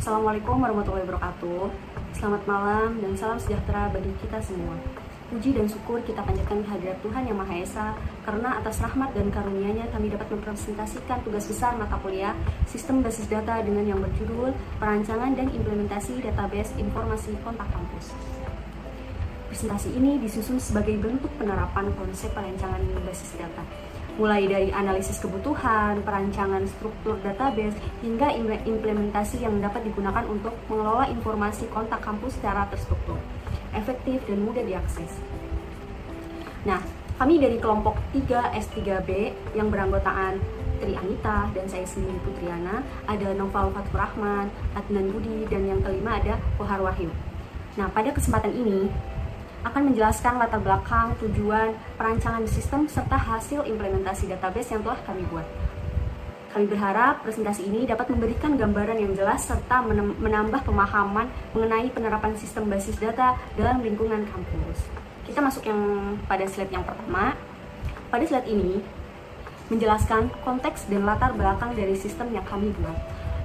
Assalamualaikum warahmatullahi wabarakatuh. Selamat malam dan salam sejahtera bagi kita semua. Puji dan syukur kita panjatkan kehadirat Tuhan Yang Maha Esa, karena atas rahmat dan karunia-Nya kami dapat mempresentasikan tugas besar mata kuliah Sistem Basis Data dengan yang berjudul Perancangan dan Implementasi Database Informasi Kontak Kampus. Presentasi ini disusun sebagai bentuk penerapan konsep perancangan basis data, mulai dari analisis kebutuhan, perancangan struktur database, hingga implementasi yang dapat digunakan untuk mengelola informasi kontak kampus secara terstruktur, efektif, dan mudah diakses. Nah, kami dari kelompok 3 S3B yang beranggotaan Tri Anita dan saya sendiri Putriana, ada Noval Fatur Rahman, Adnan Budi, dan yang kelima ada Kohar Wahyu. Nah, pada kesempatan ini akan menjelaskan latar belakang, tujuan, perancangan sistem, serta hasil implementasi database yang telah kami buat. Kami berharap presentasi ini dapat memberikan gambaran yang jelas serta menambah pemahaman mengenai penerapan sistem basis data dalam lingkungan kampus. Kita masuk pada slide yang pertama. Pada slide ini menjelaskan konteks dan latar belakang dari sistem yang kami buat.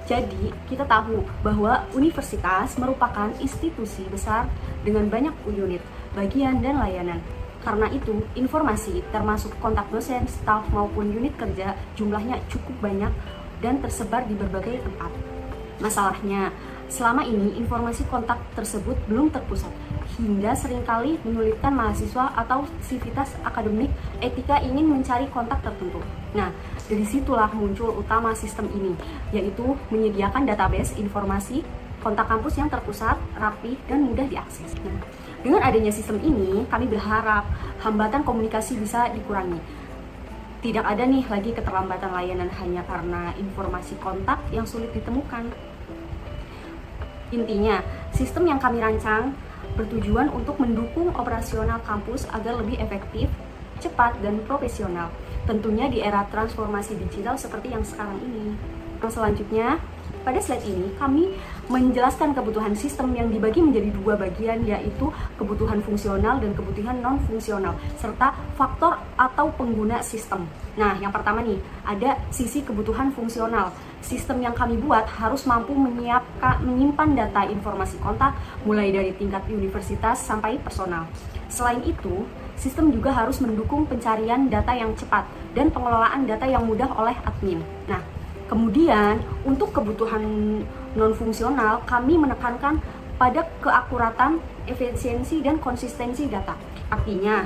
Jadi, kita tahu bahwa universitas merupakan institusi besar dengan banyak unit, bagian, dan layanan. Karena itu, informasi termasuk kontak dosen, staf, maupun unit kerja jumlahnya cukup banyak dan tersebar di berbagai tempat. Masalahnya, selama ini informasi kontak tersebut belum terpusat, hingga seringkali menyulitkan mahasiswa atau sivitas akademik etika ingin mencari kontak tertentu. Nah, dari situlah muncul utama sistem ini, yaitu menyediakan database informasi kontak kampus yang terpusat, rapi, dan mudah diakses. Nah, dengan adanya sistem ini, kami berharap hambatan komunikasi bisa dikurangi. Tidak ada nih lagi keterlambatan layanan hanya karena informasi kontak yang sulit ditemukan. Intinya, sistem yang kami rancang bertujuan untuk mendukung operasional kampus agar lebih efektif, cepat, dan profesional. Tentunya di era transformasi digital seperti yang sekarang ini. Selanjutnya, pada slide ini kami menjelaskan kebutuhan sistem yang dibagi menjadi dua bagian, yaitu kebutuhan fungsional dan kebutuhan non-fungsional, serta faktor atau pengguna sistem. Nah, yang pertama nih, ada sisi kebutuhan fungsional. Sistem yang kami buat harus mampu menyimpan data informasi kontak, mulai dari tingkat universitas sampai personal. Selain itu, sistem juga harus mendukung pencarian data yang cepat dan pengelolaan data yang mudah oleh admin. Nah, kemudian, untuk kebutuhan non-fungsional, kami menekankan pada keakuratan, efisiensi, dan konsistensi data. Artinya,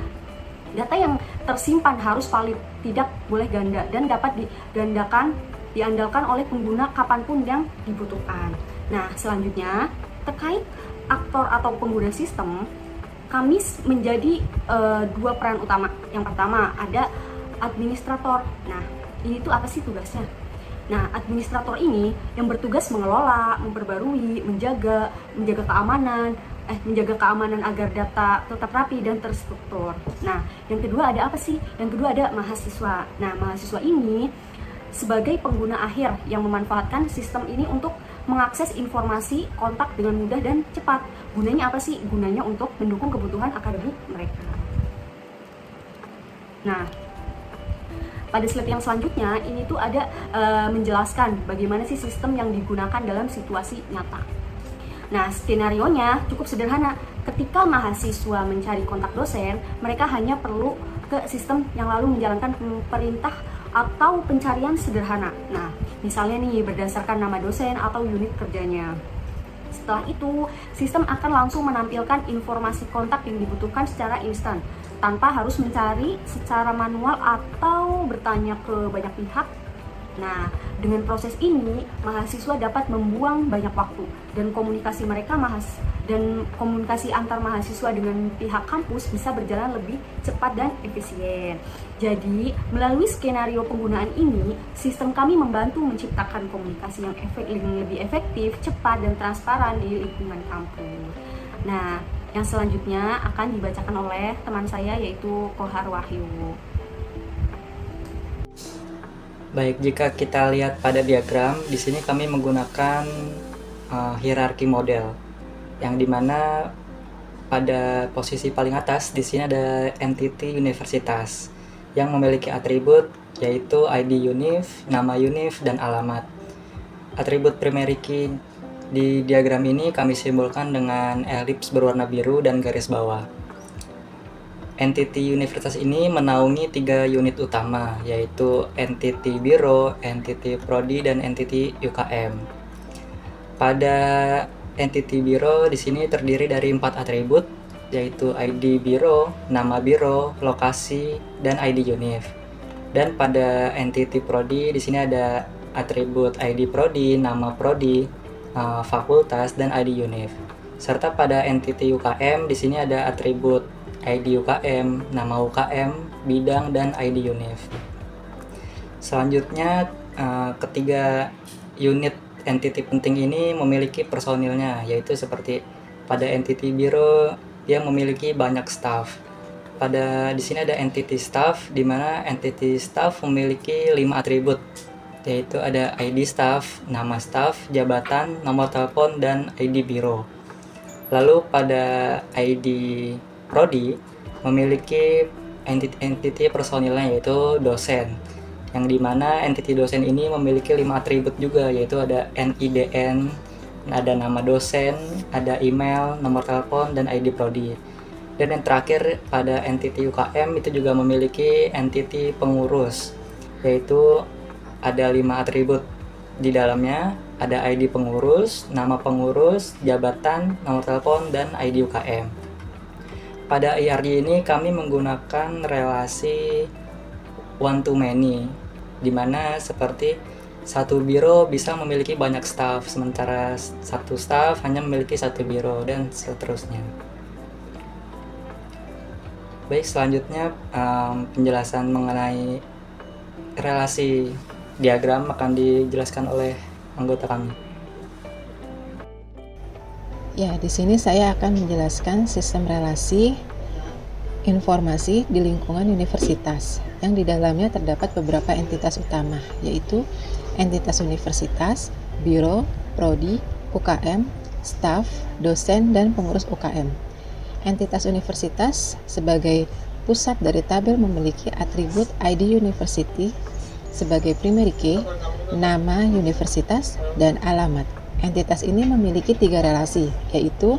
data yang tersimpan harus valid, tidak boleh ganda, dan dapat diandalkan oleh pengguna kapanpun yang dibutuhkan. Nah, selanjutnya, terkait aktor atau pengguna sistem, kami menjadi dua peran utama. Yang pertama, ada administrator. Nah, ini tuh apa sih tugasnya? Nah, administrator ini yang bertugas mengelola, memperbarui, menjaga keamanan agar data tetap rapi dan terstruktur. Nah, yang kedua ada apa sih? Yang kedua ada mahasiswa. Nah, mahasiswa ini sebagai pengguna akhir yang memanfaatkan sistem ini untuk mengakses informasi kontak dengan mudah dan cepat. Gunanya apa sih? Gunanya untuk mendukung kebutuhan akademik mereka. Nah, pada slide yang selanjutnya, ini tuh ada menjelaskan bagaimana sih sistem yang digunakan dalam situasi nyata. Nah, skenarionya cukup sederhana. Ketika mahasiswa mencari kontak dosen, mereka hanya perlu ke sistem yang lalu menjalankan perintah atau pencarian sederhana. Nah, misalnya nih berdasarkan nama dosen atau unit kerjanya. Setelah itu, sistem akan langsung menampilkan informasi kontak yang dibutuhkan secara instan, tanpa harus mencari secara manual atau bertanya ke banyak pihak. Nah, dengan proses ini, mahasiswa dapat membuang banyak waktu dan komunikasi antar mahasiswa dengan pihak kampus bisa berjalan lebih cepat dan efisien. Jadi, melalui skenario penggunaan ini, sistem kami membantu menciptakan komunikasi yang lebih efektif, cepat, dan transparan di lingkungan kampus. Nah, yang selanjutnya akan dibacakan oleh teman saya, yaitu Kohar Wahyu. Baik, jika kita lihat pada diagram, di sini kami menggunakan hierarki model, yang dimana pada posisi paling atas di sini ada entity universitas yang memiliki atribut yaitu ID univ, nama univ, dan alamat. Atribut primary key Di diagram ini kami simbolkan dengan elips berwarna biru dan garis bawah. Entiti universitas ini menaungi 3 unit utama, yaitu entiti biro, entiti prodi, dan entiti UKM. Pada entiti biro di sini terdiri dari 4 atribut, yaitu ID biro, nama biro, lokasi, dan ID univ. Dan pada entiti prodi di sini ada atribut ID prodi, nama prodi, fakultas, dan ID univ. Serta pada entiti UKM di sini ada atribut ID UKM, nama UKM, bidang, dan ID univ. Selanjutnya, ketiga unit entiti penting ini memiliki personilnya, yaitu seperti pada entiti biro dia memiliki banyak staff. Di sini ada entity staff, di mana entity staff memiliki 5 atribut, yaitu ada ID staff, nama staff, jabatan, nomor telepon, dan ID biro. Lalu pada ID prodi memiliki entity personilnya, yaitu dosen, yang dimana entity dosen ini memiliki 5 atribut juga, yaitu ada NIDN, ada nama dosen, ada email, nomor telepon, dan ID prodi. Dan yang terakhir pada entity UKM itu juga memiliki entity pengurus, yaitu ada 5 atribut di dalamnya, ada ID pengurus, nama pengurus, jabatan, nomor telepon, dan ID UKM. Pada IRD ini kami menggunakan relasi one to many, di mana seperti satu biro bisa memiliki banyak staff, sementara satu staff hanya memiliki satu biro, dan seterusnya. Baik, selanjutnya penjelasan mengenai relasi diagram akan dijelaskan oleh anggota kami. Ya, di sini saya akan menjelaskan sistem relasi informasi di lingkungan universitas yang di dalamnya terdapat beberapa entitas utama, yaitu entitas universitas, biro, prodi, UKM, staf, dosen, dan pengurus UKM. Entitas universitas sebagai pusat dari tabel memiliki atribut ID University sebagai primary key, nama universitas, dan alamat. Entitas ini memiliki 3 relasi, yaitu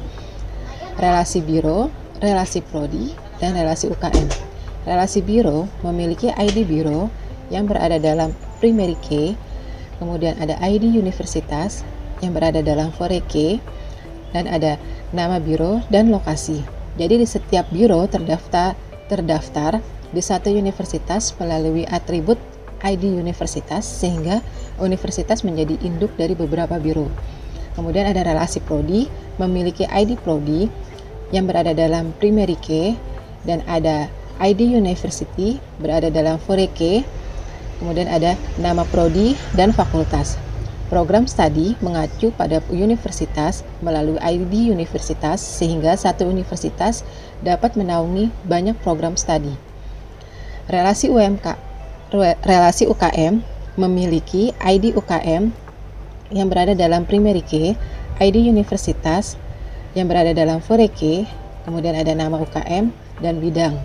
relasi biro, relasi prodi, dan relasi UKM. Relasi biro memiliki ID biro yang berada dalam primary key, kemudian ada ID universitas yang berada dalam foreign key, dan ada nama biro dan lokasi. Jadi di setiap biro terdaftar di satu universitas melalui atribut ID universitas, sehingga universitas menjadi induk dari beberapa biro. Kemudian ada relasi prodi, memiliki ID prodi yang berada dalam primary key, dan ada ID university berada dalam foreign key. Kemudian ada nama prodi dan fakultas. Program studi mengacu pada universitas melalui ID universitas, sehingga satu universitas dapat menaungi banyak program studi. Relasi UKM memiliki ID UKM yang berada dalam primary key, ID universitas yang berada dalam foreign key, kemudian ada nama UKM dan bidang.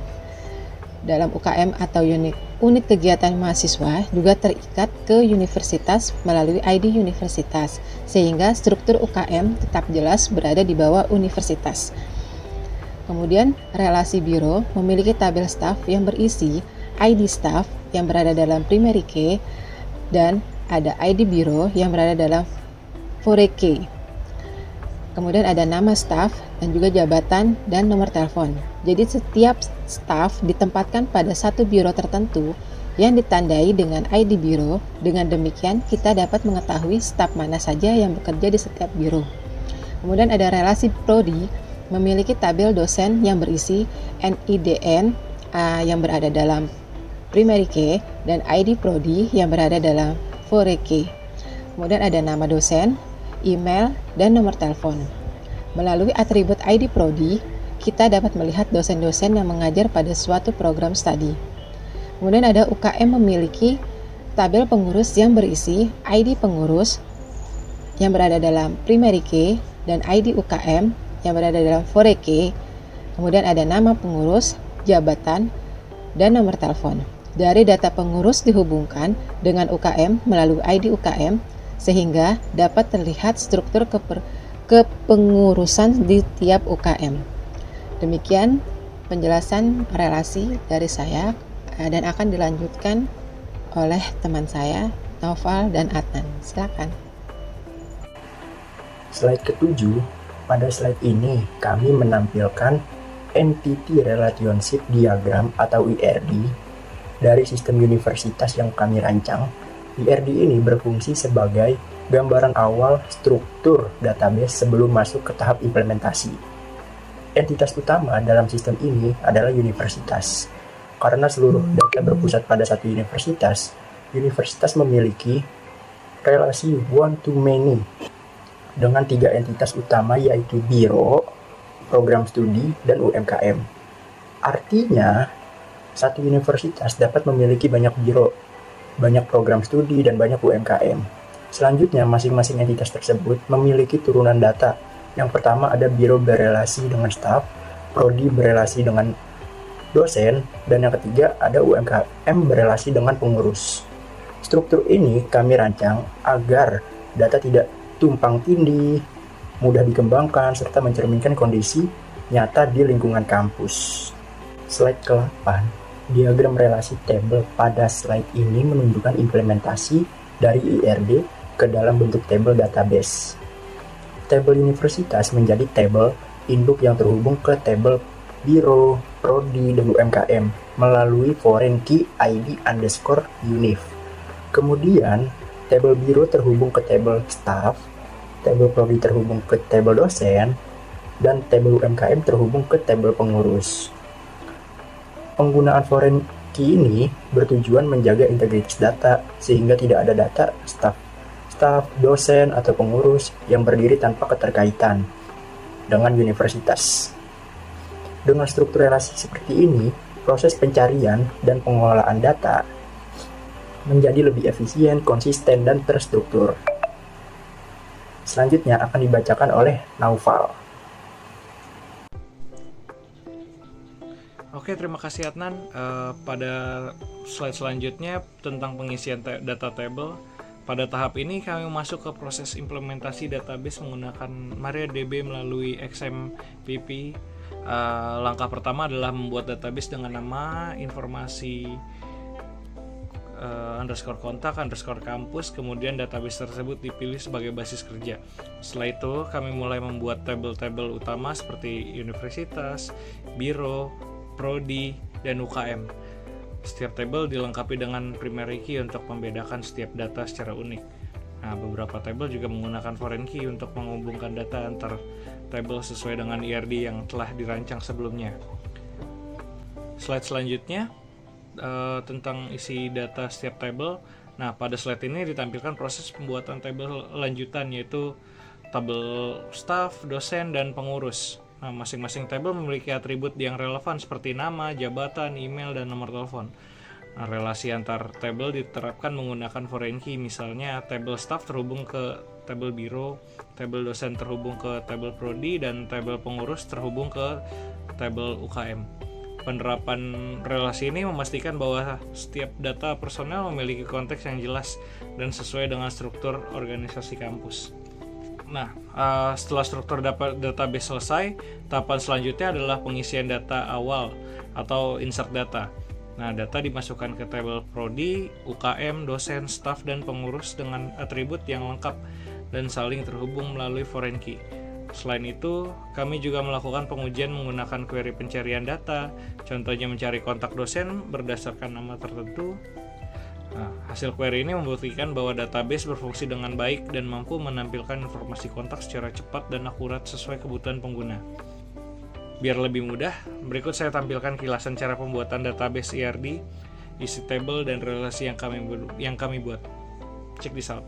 Dalam UKM atau unit kegiatan mahasiswa juga terikat ke universitas melalui ID universitas, sehingga struktur UKM tetap jelas berada di bawah universitas. Kemudian relasi biro memiliki tabel staff yang berisi ID staff yang berada dalam primary key, dan ada ID biro yang berada dalam foreign key. Kemudian ada nama staff dan juga jabatan dan nomor telepon. Jadi setiap staff ditempatkan pada satu biro tertentu yang ditandai dengan ID biro. Dengan demikian kita dapat mengetahui staf mana saja yang bekerja di setiap biro. Kemudian ada relasi prodi, memiliki tabel dosen yang berisi NIDN yang berada dalam primary key dan ID prodi yang berada dalam foreign key. Kemudian ada nama dosen, email, dan nomor telepon. Melalui atribut ID prodi, kita dapat melihat dosen-dosen yang mengajar pada suatu program studi. Kemudian ada UKM memiliki tabel pengurus yang berisi ID pengurus yang berada dalam primary key dan ID UKM yang berada dalam foreign key. Kemudian ada nama pengurus, jabatan, dan nomor telepon. Dari data pengurus dihubungkan dengan UKM melalui ID UKM, sehingga dapat terlihat struktur kepengurusan di tiap UKM. Demikian penjelasan relasi dari saya dan akan dilanjutkan oleh teman saya, Naufal dan Adnan. Silakan. Slide ke-7, pada slide ini kami menampilkan Entity Relationship Diagram atau IRD dari sistem universitas yang kami rancang. IRD ini berfungsi sebagai gambaran awal struktur database sebelum masuk ke tahap implementasi. Entitas utama dalam sistem ini adalah universitas. Karena seluruh data berpusat pada satu universitas, universitas memiliki relasi one-to-many dengan 3 entitas utama yaitu biro, program studi, dan UMKM. Artinya, satu universitas dapat memiliki banyak biro, banyak program studi, dan banyak UMKM. Selanjutnya, masing-masing entitas tersebut memiliki turunan data. Yang pertama ada biro berelasi dengan staf, prodi berelasi dengan dosen, dan yang ketiga ada UMKM berelasi dengan pengurus. Struktur ini kami rancang agar data tidak tumpang tindih, mudah dikembangkan, serta mencerminkan kondisi nyata di lingkungan kampus. Slide ke-8, diagram relasi tabel pada slide ini menunjukkan implementasi dari IRD ke dalam bentuk tabel database. Tabel universitas menjadi tabel induk yang terhubung ke tabel biro, prodi, dan UMKM melalui foreign key ID_UNIF. Kemudian, tabel biro terhubung ke tabel staff, tabel prodi terhubung ke tabel dosen, dan tabel UMKM terhubung ke tabel pengurus. Penggunaan foreign key ini bertujuan menjaga integritas data sehingga tidak ada data staff, dosen, atau pengurus yang berdiri tanpa keterkaitan dengan universitas. Dengan struktur relasi seperti ini, proses pencarian dan pengelolaan data menjadi lebih efisien, konsisten, dan terstruktur. Selanjutnya akan dibacakan oleh Naufal. Oke, terima kasih Adnan. Pada slide selanjutnya tentang pengisian data table. Pada tahap ini kami masuk ke proses implementasi database menggunakan MariaDB melalui XMPP. Langkah pertama adalah membuat database dengan nama, informasi _kontak_kampus, kemudian database tersebut dipilih sebagai basis kerja. Setelah itu kami mulai membuat tabel-tabel utama seperti universitas, biro, prodi, dan UKM. Setiap tabel dilengkapi dengan primary key untuk membedakan setiap data secara unik. Nah, beberapa tabel juga menggunakan foreign key untuk menghubungkan data antar tabel sesuai dengan IRD yang telah dirancang sebelumnya. Slide selanjutnya tentang isi data setiap tabel. Nah, pada slide ini ditampilkan proses pembuatan tabel lanjutan, yaitu tabel staff, dosen, dan pengurus. Nah, masing-masing tabel memiliki atribut yang relevan seperti nama, jabatan, email, dan nomor telepon. Nah, relasi antar tabel diterapkan menggunakan foreign key, misalnya tabel staff terhubung ke tabel biro, tabel dosen terhubung ke tabel prodi, dan tabel pengurus terhubung ke tabel UKM. Penerapan relasi ini memastikan bahwa setiap data personel memiliki konteks yang jelas dan sesuai dengan struktur organisasi kampus. Nah, setelah struktur database selesai, tahapan selanjutnya adalah pengisian data awal atau insert data. Nah, data dimasukkan ke tabel prodi, UKM, dosen, staf, dan pengurus dengan atribut yang lengkap dan saling terhubung melalui foreign key. Selain itu, kami juga melakukan pengujian menggunakan query pencarian data, contohnya mencari kontak dosen berdasarkan nama tertentu. Nah, hasil query ini membuktikan bahwa database berfungsi dengan baik dan mampu menampilkan informasi kontak secara cepat dan akurat sesuai kebutuhan pengguna. Biar lebih mudah, berikut saya tampilkan kilasan cara pembuatan database IRD, isi table, dan relasi yang kami buat. Check this out.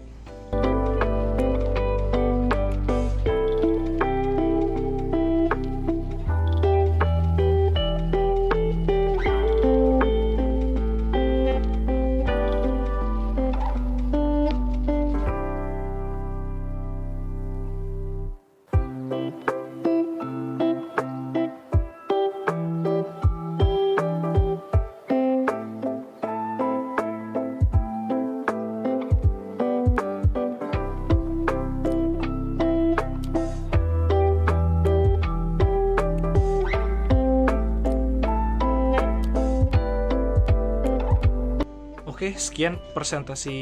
Oke, sekian presentasi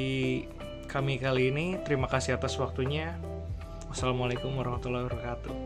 kami kali ini. Terima kasih atas waktunya. Wassalamualaikum warahmatullahi wabarakatuh.